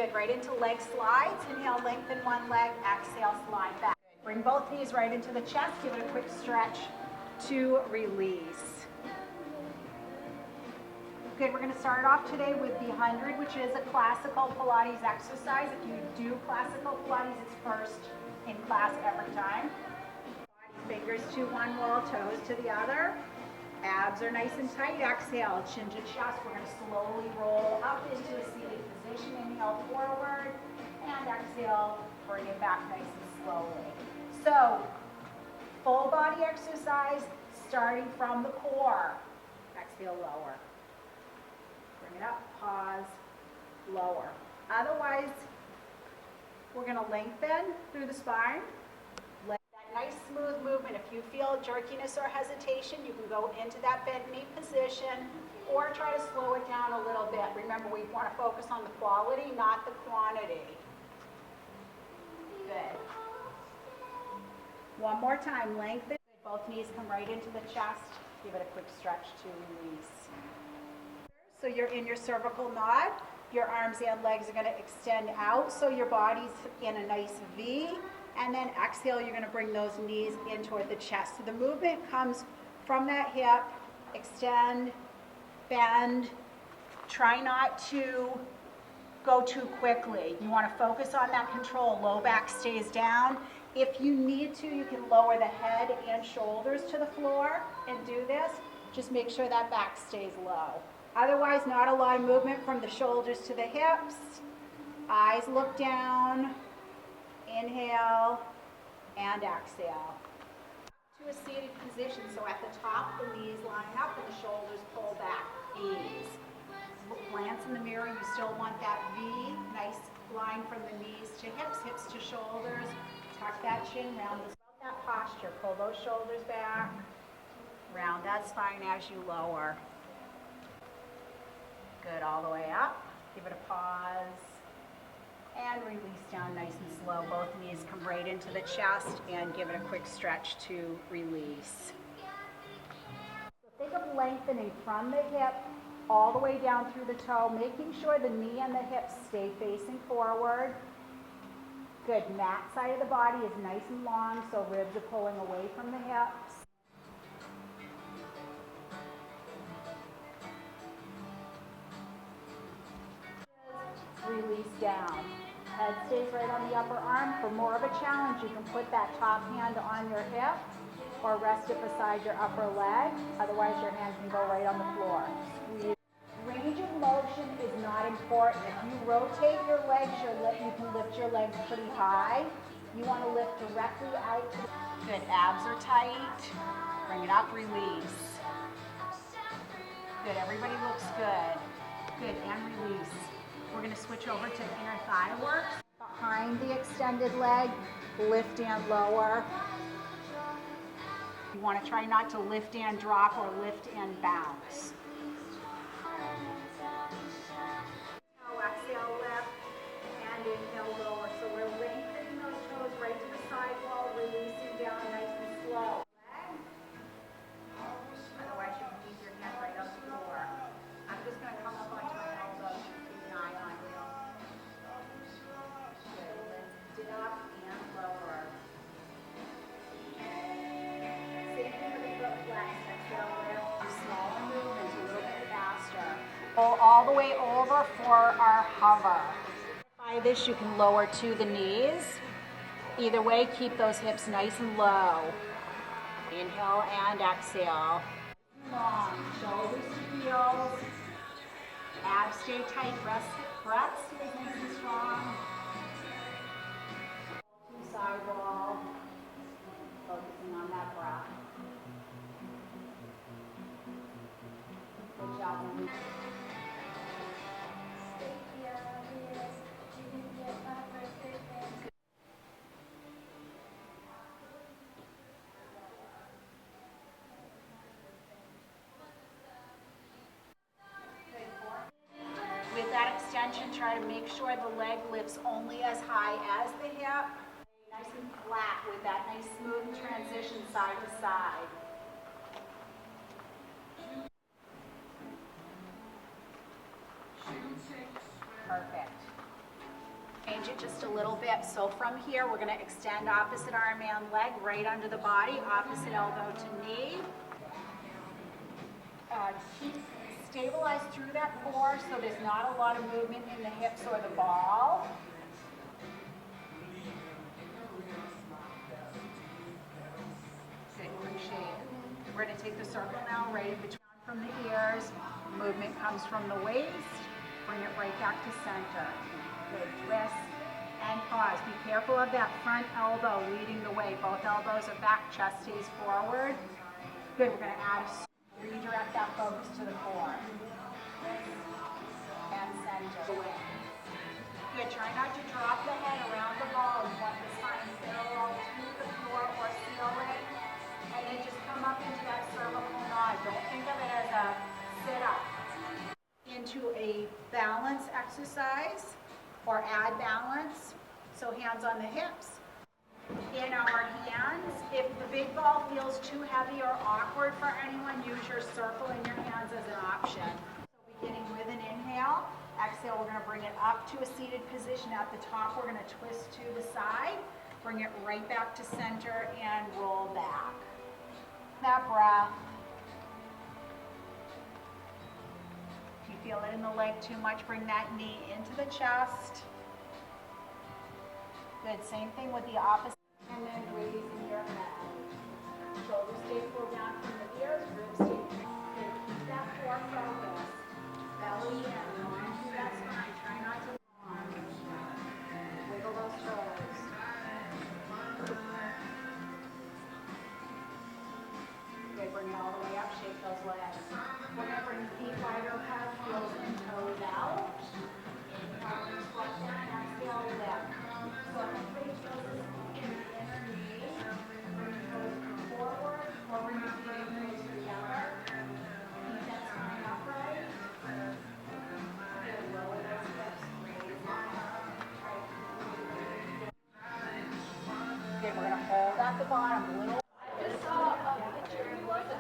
Good, right into leg slides. Inhale, lengthen one leg. Exhale, slide back. Good. Bring both knees right into the chest. Give it a quick stretch to release. Good, we're going to start off today with the 100, which is a classical Pilates exercise. If you do classical Pilates, it's first in class every time. Fingers to one wall, toes to the other. Abs are nice and tight. Exhale, chin to chest. We're going to slowly roll up into a seated position. Inhale forward and exhale, bring it back nice and slowly. So, full body exercise starting from the core. Exhale, lower. Bring it up, pause, lower. Otherwise, we're going to lengthen through the spine. Nice smooth movement. If you feel jerkiness or hesitation, you can go into that bent knee position or try to slow it down a little bit. Remember, we want to focus on the quality, not the quantity. Good. One more time, lengthen. Both knees come right into the chest. Give it a quick stretch to release. So you're in your cervical nod. Your arms and legs are going to extend out so your body's in a nice V. And then exhale, you're going to bring those knees in toward the chest. So the movement comes from that hip, extend, bend. Try not to go too quickly. You want to focus on that control. Low back stays down. If you need to, you can lower the head and shoulders to the floor and do this. Just make sure that back stays low. Otherwise, not a lot of movement from the shoulders to the hips. Eyes look down. Inhale and exhale. To a seated position, so at the top the knees line up and the shoulders pull back. Ease. Glance in the mirror, you still want that V, nice line from the knees to hips, hips to shoulders. Tuck that chin, round that posture. Pull those shoulders back. Round that spine as you lower. Good, all the way up. Give it a pause. And release down nice and slow. Both knees come right into the chest and give it a quick stretch to release. So think of lengthening from the hip all the way down through the toe, making sure the knee and the hips stay facing forward. Good. Mat side of the body is nice and long, so ribs are pulling away from the hips. Release down. Head stays right on the upper arm. For more of a challenge, you can put that top hand on your hip or rest it beside your upper leg. Otherwise, your hand can go right on the floor. Squeeze. Range of motion is not important. If you rotate your legs, you can lift your legs pretty high. You want to lift directly out. Good. Abs are tight. Bring it up. Release. Good. Everybody looks good. Good. And release. We're going to switch over to inner thigh work. Behind the extended leg, lift and lower. You want to try not to lift and drop or lift and bounce. Exhale, lift, and inhale, lower. So we're lengthening those toes right to the sidewall, releasing down nice and slow. Otherwise, you can keep your hand right on the floor. I'm just going to come up onto my elbows. Lift it up and lower. Same thing with the foot flex. Exhale, lift. Smaller movements, a little bit faster. Pull all the way over for our hover. By this, you can lower to the knees. Either way, keep those hips nice and low. Inhale and exhale. Long, shoulders to heels. Abs stay tight, breath stays nice and strong. To side wall, focusing on that breath. Good job. With that extension, try to make sure the leg lifts only as high as the hip. Nice and flat with that nice smooth transition side to side. Perfect. just a little bit. So from here, we're gonna extend opposite arm and leg right under the body, opposite elbow to knee. Keep stabilized through that core so there's not a lot of movement in the hips or the ball. Good, quick shake. We're gonna take the circle now right in between from the ears. Movement comes from the waist. Bring it right back to center. Good, twist and pause. Be careful of that front elbow leading the way. Both elbows are back, chest stays forward. Good, we're gonna add redirect that focus to the core. And center. Good, try not to drop the head around the ball. You want the spine parallel to the floor or ceiling. And then just come up into that cervical nod. Don't think of it as a sit-up. Into a balance exercise or add balance. So hands on the hips. In our hands, if the big ball feels too heavy or awkward for anyone, use your circle in your hands as an option. So beginning with an inhale, exhale, we're gonna bring it up to a seated position. At the top, we're gonna twist to the side, bring it right back to center and roll back. That breath. If you feel it in the leg too much, bring that knee into the chest. Good, same thing with the opposite. And then raising your head. Shoulders stay pulled down from the ears, ribs stay good. Keep that core focus. Belly in, line through that spine. Try not to yawn. Wiggle those toes. Good, bring it all the way up, shake those legs. We're going to bring feet wide open, heels and toes out. Inhale, squat down, exhale, lift. So I'm going to place those in the inner knee. Bring the toes forward, or bring your feet close together. Keep that spine upright. Good, lower those hips, raise them up. Good, we're going to hold at the bottom, little. I just saw a picture. Who was it?